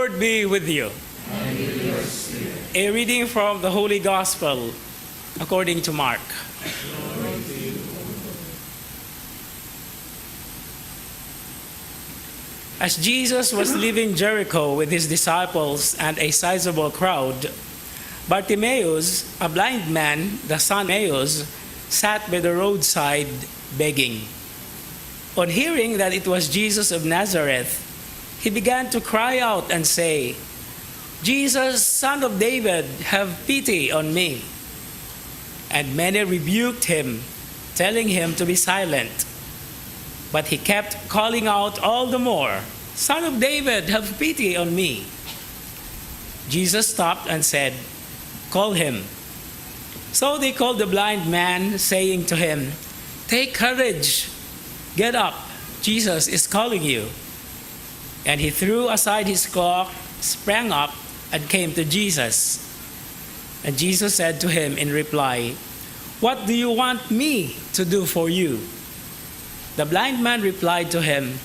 Lord be with you. And with your spirit. A reading from the Holy Gospel according to Mark. Glory to you, O Lord. As Jesus was leaving Jericho with his disciples and a sizable crowd, Bartimaeus, a blind man, the son of Timaeus, sat by the roadside begging. On hearing that it was Jesus of Nazareth, he began to cry out and say, "Jesus, Son of David, have pity on me." And many rebuked him, telling him to be silent. But he kept calling out all the more, "Son of David, have pity on me." Jesus stopped and said, "Call him." So they called the blind man, saying to him, "Take courage, get up, Jesus is calling you." And he threw aside his cloak, sprang up, and came to Jesus. And Jesus said to him in reply, "What do you want me to do for you?" The blind man replied to him,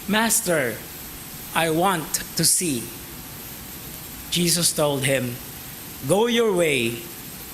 "Master, I want to see." Jesus told him, "Go your way,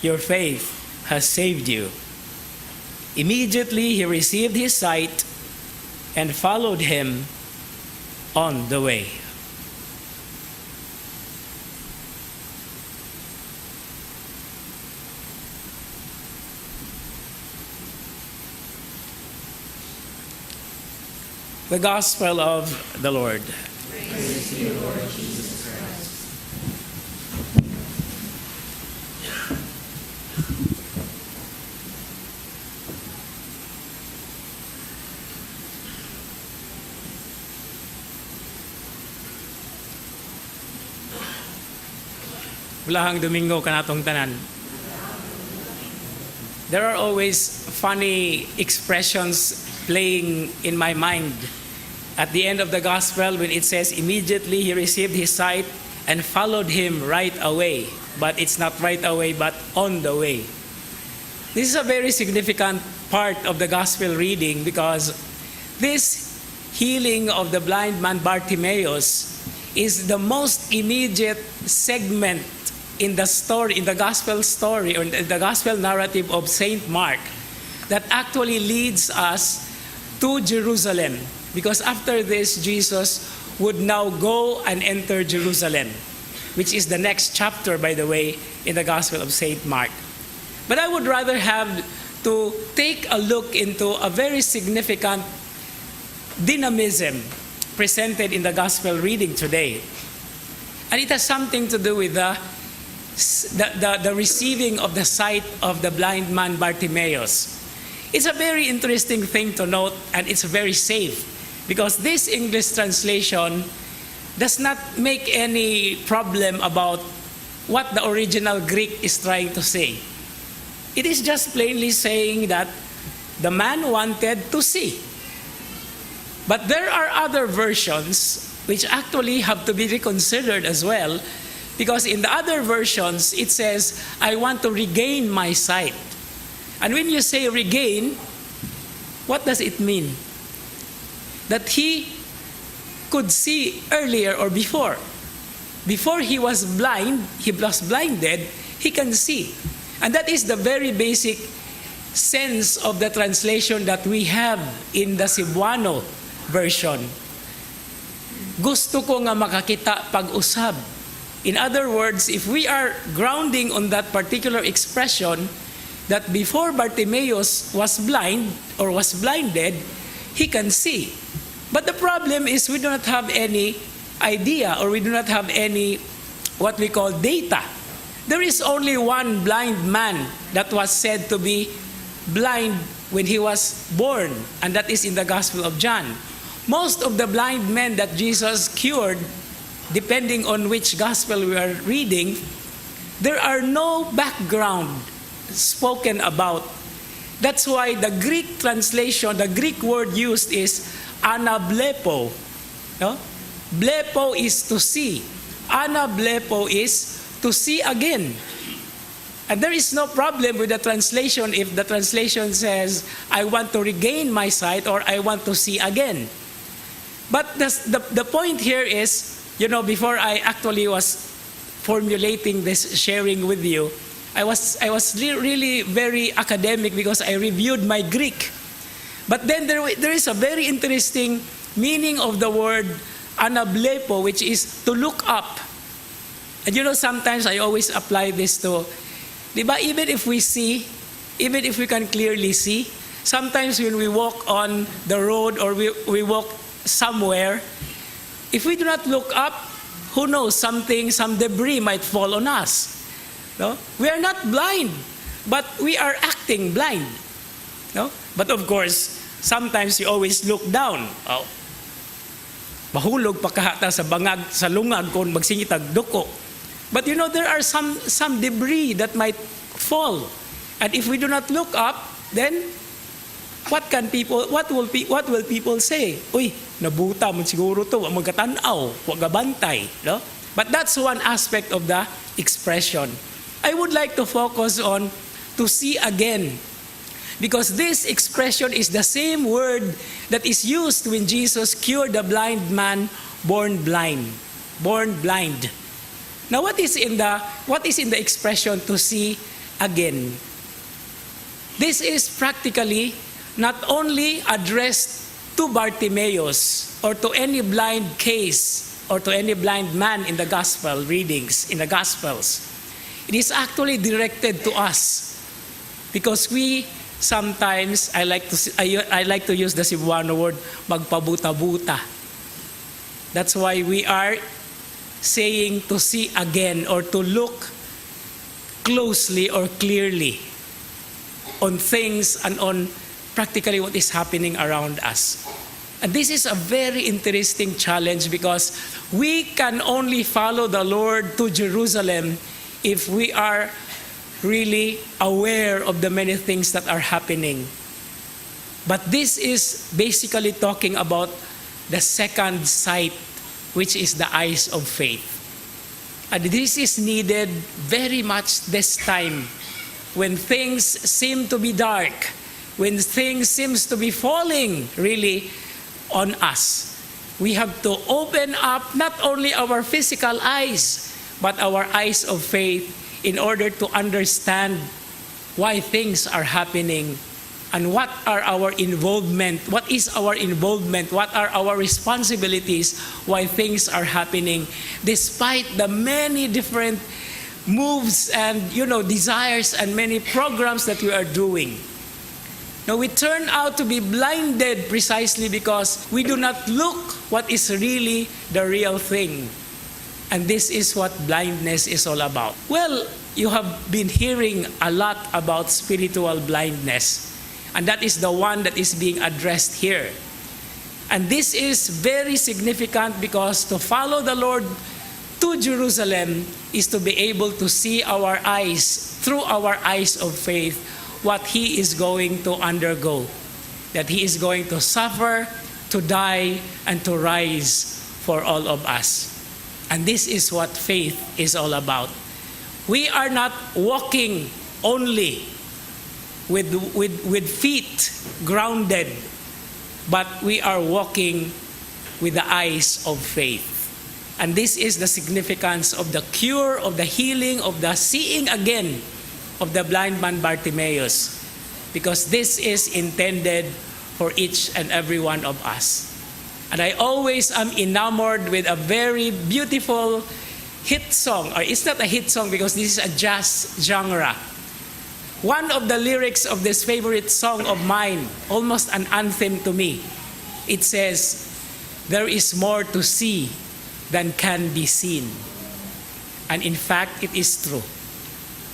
your faith has saved you." Immediately he received his sight and followed him on the way. The Gospel of the Lord. Praise to you, Lord Jesus Christ. Bulahang Domingo kanatong tanan. There are always funny expressions playing in my mind. At the end of the gospel, when it says, immediately he received his sight and followed him right away. But it's not right away, but on the way. This is a very significant part of the gospel reading because this healing of the blind man Bartimaeus is the most immediate segment in the story, in the gospel story, or in the gospel narrative of Saint Mark that actually leads us to Jerusalem. Because after this, Jesus would now go and enter Jerusalem, which is the next chapter, by the way, in the Gospel of Saint Mark. But I would rather have to take a look into a very significant dynamism presented in the Gospel reading today. And it has something to do with the receiving of the sight of the blind man Bartimaeus. It's a very interesting thing to note, and it's very safe. Because this English translation does not make any problem about what the original Greek is trying to say. It is just plainly saying that the man wanted to see. But there are other versions which actually have to be reconsidered as well, because in the other versions it says, "I want to regain my sight." And when you say regain, what does it mean? That he could see earlier or before. Before he was blind, he was blinded, he can see. And that is the very basic sense of the translation that we have in the Cebuano version. Gusto ko nga makakita pag-usab. In other words, if we are grounding on that particular expression, that before Bartimaeus was blind or was blinded, he can see. But the problem is we do not have any idea, or we do not have any what we call data. There is only one blind man that was said to be blind when he was born, and that is in the Gospel of John. Most of the blind men that Jesus cured, depending on which gospel we are reading, there are no background spoken about. That's why the Greek translation, the Greek word used is anablepo. No? Blepo is to see. Anablepo is to see again. And there is no problem with the translation if the translation says, "I want to regain my sight," or "I want to see again." But the point here is, You know, before I actually was formulating this sharing with you, I was really very academic because I reviewed my Greek. But then there is a very interesting meaning of the word anablepo, which is to look up. And you know, sometimes I always apply this to, di ba, even if we see, even if we can clearly see, sometimes when we walk on the road or we walk somewhere, if we do not look up, who knows, some debris might fall on us. No? We are not blind, but we are acting blind. No? But of course, sometimes you always look down. Oh, mahulog pa kahata sa bangag, sa lungag kung magsingitag duko. But you know, there are some debris that might fall. And if we do not look up, then what will people say? Uy, nabuta mo siguro to, wag magkatanaw, wag gabantay, no? But that's one aspect of the expression. I would like to focus on to see again, because this expression is the same word that is used when Jesus cured the blind man born blind. Now, what is in the expression to see again? This is practically not only addressed to Bartimaeus or to any blind case or to any blind man in the gospel readings, in the gospels. It is actually directed to us because we sometimes, I like to use the Cebuano word, magpabuta-buta. That's why we are saying to see again or to look closely or clearly on things and on practically what is happening around us. And this is a very interesting challenge because we can only follow the Lord to Jerusalem if we are really aware of the many things that are happening. But this is basically talking about the second sight, which is the eyes of faith. And this is needed very much this time when things seem to be dark, when things seems to be falling really on us. We have to open up not only our physical eyes, but our eyes of faith in order to understand why things are happening and what are our involvement, what is our involvement, what are our responsibilities, why things are happening, despite the many different moves and, desires and many programs that we are doing. Now, we turn out to be blinded precisely because we do not look what is really the real thing. And this is what blindness is all about. Well, you have been hearing a lot about spiritual blindness. And that is the one that is being addressed here. And this is very significant because to follow the Lord to Jerusalem is to be able to see our eyes, through our eyes of faith, what He is going to undergo. That He is going to suffer, to die, and to rise for all of us. And this is what faith is all about. We are not walking only with feet grounded, but we are walking with the eyes of faith. And this is the significance of the cure, of the healing, of the seeing again of the blind man Bartimaeus, because this is intended for each and every one of us. And I always am enamored with a very beautiful hit song, or it's not a hit song because this is a jazz genre. One of the lyrics of this favorite song of mine, almost an anthem to me, it says, "There is more to see than can be seen." And in fact, it is true.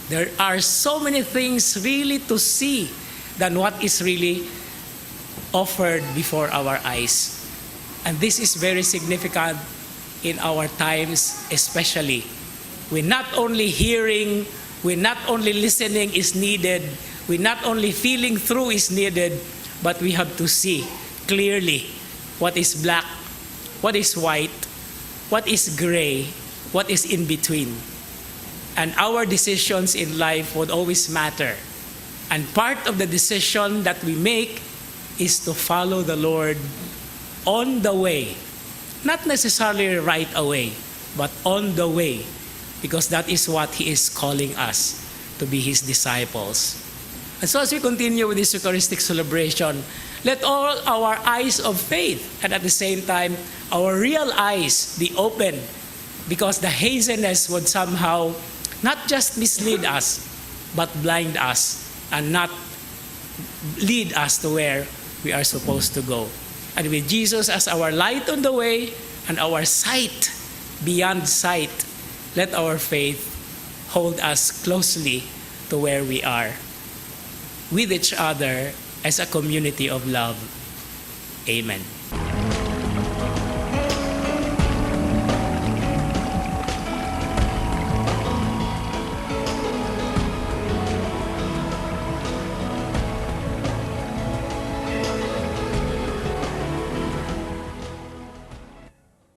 There are so many things really to see than what is really offered before our eyes. And this is very significant in our times, especially. We're not only hearing, we're not only listening is needed, we're not only feeling through is needed, but we have to see clearly what is black, what is white, what is gray, what is in between. And our decisions in life would always matter. And part of the decision that we make is to follow the Lord on the way Not necessarily right away, but on the way, because that is what He is calling us to be His disciples. And so as we continue with this Eucharistic celebration, let all our eyes of faith and at the same time our real eyes be open, because the haziness would somehow not just mislead us, but blind us and not lead us to where we are supposed to go. And with Jesus as our light on the way and our sight beyond sight, let our faith hold us closely to where we are, with each other as a community of love. Amen.